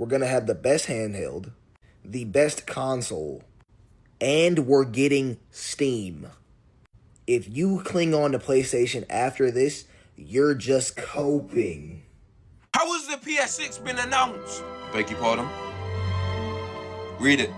we're going to have the best handheld, the best console, and we're getting Steam. If you cling on to PlayStation after this, you're just coping. How has the PS6 been announced? Beg your pardon? Read it.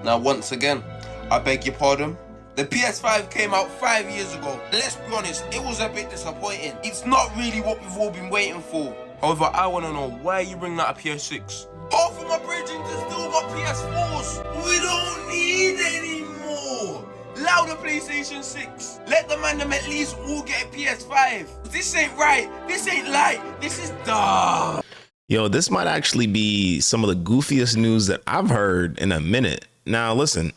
Now once again, I beg your pardon. The PS5 came out 5 years ago. Let's be honest, it was a bit disappointing. It's not really what we've all been waiting for. However, I want to know why you bring out a PS6. Half of my brethren just still got PS4s. We don't need any more. Allow the PlayStation 6. Let the man them at least all get a PS5. This ain't right. This ain't light. This is dumb. Yo, this might actually be some of the goofiest news that I've heard in a minute. Now, listen,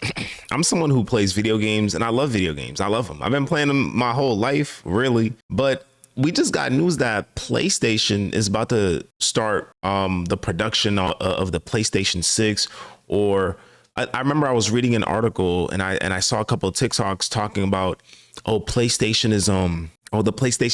I'm someone who plays video games and I love video games. I love them. I've been playing them my whole life, really. But we just got news that PlayStation is about to start the production of the PlayStation 6. Or I remember I was reading an article and I saw a couple of TikToks talking about, the PlayStation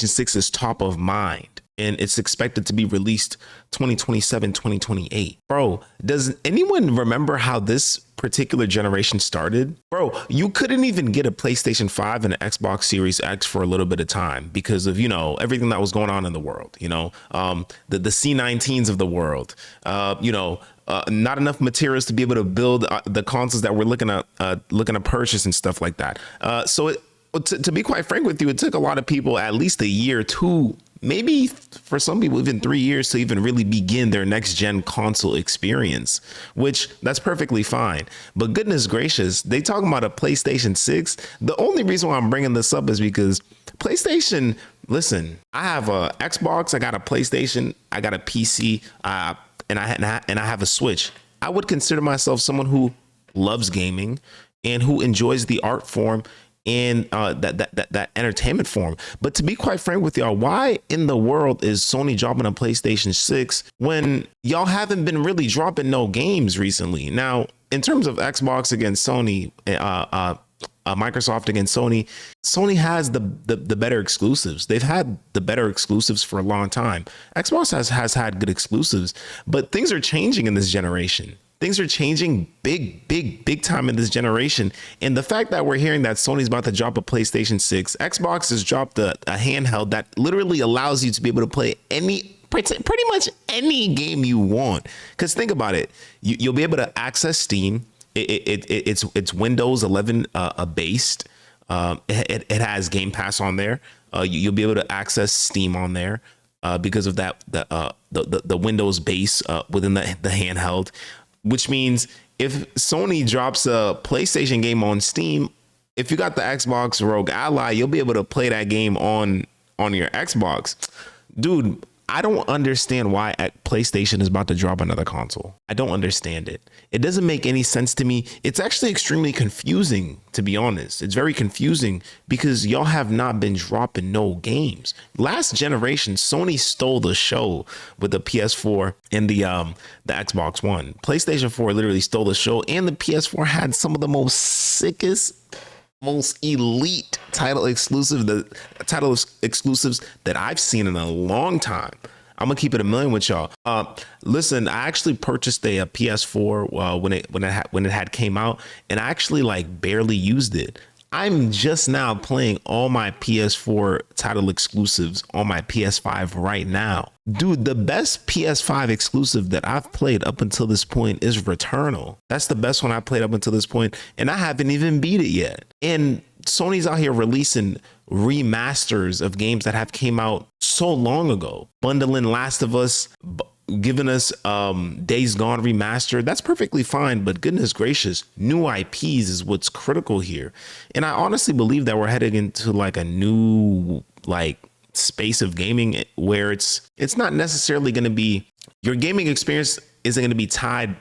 6 is top of mind. And it's expected to be released 2027, 2028. Bro, does anyone remember how this particular generation started? Bro, you couldn't even get a PlayStation 5 and an Xbox Series X for a little bit of time because of, everything that was going on in the world, the C19s of the world, not enough materials to be able to build the consoles that we're looking to purchase and stuff like that. To be quite frank with you, it took a lot of people at least a year or two, maybe for some people even 3 years to even really begin their next gen console experience, which that's perfectly fine. But goodness gracious, they talking about a PlayStation 6. The only reason why I'm bringing this up is because PlayStation, listen, I have a Xbox, I got a PlayStation, I got a PC, and I have a Switch. I would consider myself someone who loves gaming and who enjoys the art form and that entertainment form. But to be quite frank with y'all, why in the world is Sony dropping a PlayStation 6 when y'all haven't been really dropping no games recently? Now, in terms of Xbox against Sony, Microsoft against Sony has the better exclusives. They've had the better exclusives for a long time. Xbox has had good exclusives, but things are changing in this generation. Things are changing big time in this generation. And the fact that we're hearing that Sony's about to drop a PlayStation 6, Xbox has dropped a handheld that literally allows you to be able to play pretty much any game you want. Because think about it, you'll be able to access Steam. It's Windows 11 based. It has Game Pass on there. You'll be able to access Steam on there because of that the Windows base within the handheld. Which means if Sony drops a PlayStation game on Steam, if you got the Xbox Rogue Ally, you'll be able to play that game on your Xbox. Dude, I don't understand why PlayStation is about to drop another console. I don't understand it. It doesn't make any sense to me. It's actually extremely confusing, to be honest. It's very confusing because y'all have not been dropping no games. Last generation, Sony stole the show with the PS4 and the Xbox One. PlayStation 4 literally stole the show, and the PS4 had some of the most sickest, most elite title exclusives that I've seen in a long time. I'm gonna keep it a million with y'all. Listen, I actually purchased a PS4 when it had came out, and I actually barely used it. I'm just now playing all my PS4 title exclusives on my PS5 right now. Dude, the best PS5 exclusive that I've played up until this point is Returnal. That's the best one I played up until this point, and I haven't even beat it yet. And Sony's out here releasing remasters of games that have came out so long ago, bundling Last of Us, giving us Days Gone remastered. That's perfectly fine, but goodness gracious, new IPs is what's critical here. And I honestly believe that we're heading into a new space of gaming where it's not necessarily going to be, your gaming experience isn't going to be tied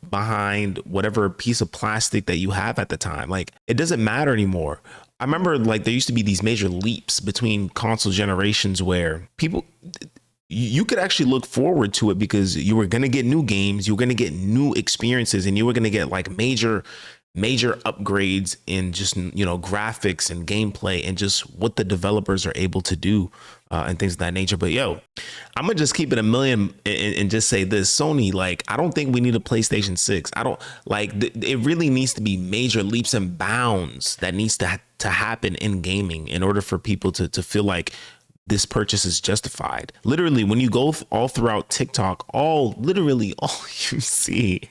behind whatever piece of plastic that you have at the time. It doesn't matter anymore. I remember there used to be these major leaps between console generations where you could actually look forward to it because you were going to get new games, you were going to get new experiences, and you were going to get major major upgrades in just, you know, graphics and gameplay and just what the developers are able to do and things of that nature. But yo, I'm gonna just keep it a million and just say this: Sony, like, I don't think we need a PlayStation 6. I don't like it really needs to be major leaps and bounds that needs to happen in gaming in order for people to feel like this purchase is justified. Literally, when you go all throughout TikTok, literally all you see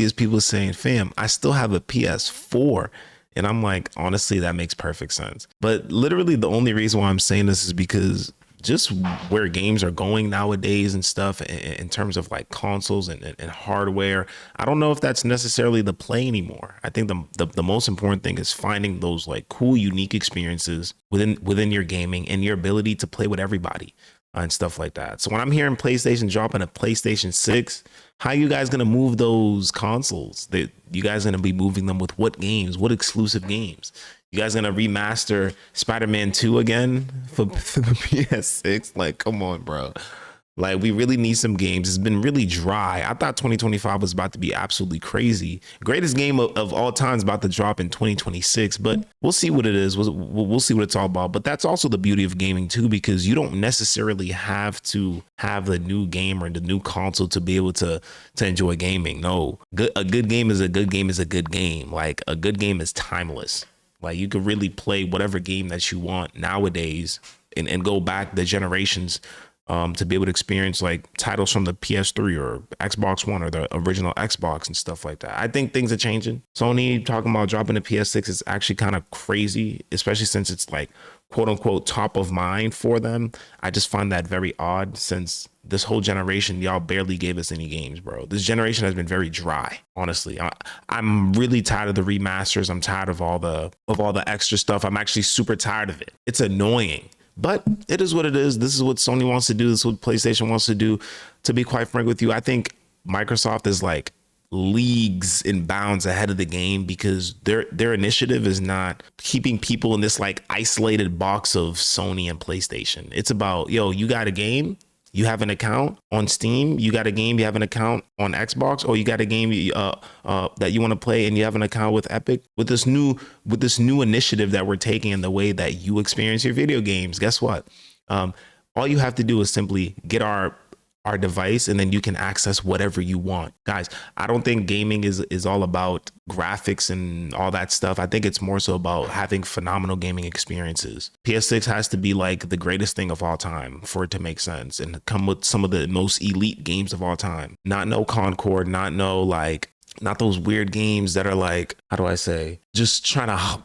is people saying, fam, I still have a PS4. And I'm like, honestly, that makes perfect sense. But literally the only reason why I'm saying this is because just where games are going nowadays and stuff in terms of like consoles and hardware, I don't know if that's necessarily the play anymore. I think the most important thing is finding those like cool, unique experiences within your gaming and your ability to play with everybody and stuff like that. So when I'm hearing PlayStation dropping a PlayStation 6, how you guys going to move those consoles? That you guys going to be moving them with what games, what exclusive games? You guys gonna remaster Spider-Man 2 again for the PS6? Like, come on, bro. Like, we really need some games. It's been really dry. I thought 2025 was about to be absolutely crazy. Greatest game of all time is about to drop in 2026, but we'll see what it is. We'll see what it's all about. But that's also the beauty of gaming too, because you don't necessarily have to have the new game or the new console to be able to enjoy gaming. No, a good game is a good game is a good game. Like, a good game is timeless. Like, you could really play whatever game that you want nowadays and go back the generations to be able to experience like titles from the PS3 or Xbox One or the original Xbox and stuff like that. I think things are changing. Sony talking about dropping the PS6 is actually kind of crazy, especially since it's like quote unquote top of mind for them. I just find that very odd since this whole generation, y'all barely gave us any games, bro. This generation has been very dry, honestly. I'm really tired of the remasters. I'm tired of all the extra stuff. I'm actually super tired of it. It's annoying, but it is what it is. This is what Sony wants to do. This is what PlayStation wants to do. To be quite frank with you, I think Microsoft is like leagues and bounds ahead of the game because their initiative is not keeping people in this like isolated box of Sony and PlayStation. It's about, yo, you got a game, you have an account on Steam, you got a game, you have an account on Xbox, or you got a game that you want to play and you have an account with Epic. With this new initiative that we're taking in the way that you experience your video games, guess what? All you have to do is simply get our device and then you can access whatever you want. Guys, I don't think gaming is all about graphics and all that stuff. I think it's more so about having phenomenal gaming experiences. PS6 has to be like the greatest thing of all time for it to make sense and come with some of the most elite games of all time. Not no Concord, not those weird games that are like, how do I say, just trying to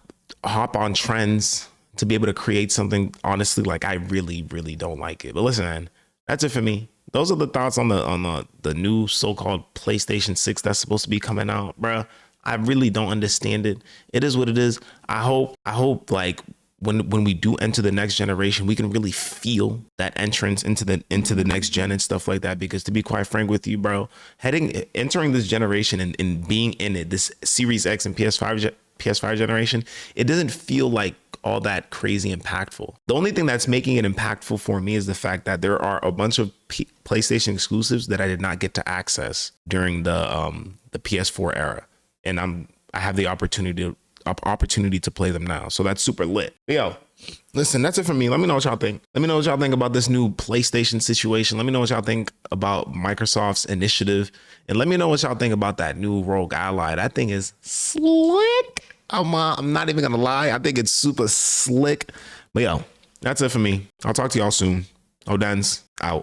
hop on trends to be able to create something. Honestly, like, I really, really don't like it. But listen, man, that's it for me. Those are the thoughts on the new so-called PlayStation 6 that's supposed to be coming out, bruh. I really don't understand it. It is what it is. I hope like when we do enter the next generation, we can really feel that entrance into the next gen and stuff like that. Because to be quite frank with you, bro, entering this generation and being in it, this Series X and PS5 generation, it doesn't feel like all that crazy impactful. The only thing that's making it impactful for me is the fact that there are a bunch of PlayStation exclusives that I did not get to access during the PS4 era, and I have the opportunity to play them now. So that's super lit. Yo, listen, that's it for me. Let me know what y'all think. Let me know what y'all think about this new PlayStation situation. Let me know what y'all think about Microsoft's initiative, and let me know what y'all think about that new Rogue Ally. That thing is slick. I'm not even gonna lie. I think it's super slick. But yo, that's it for me. I'll talk to y'all soon. Oden's out.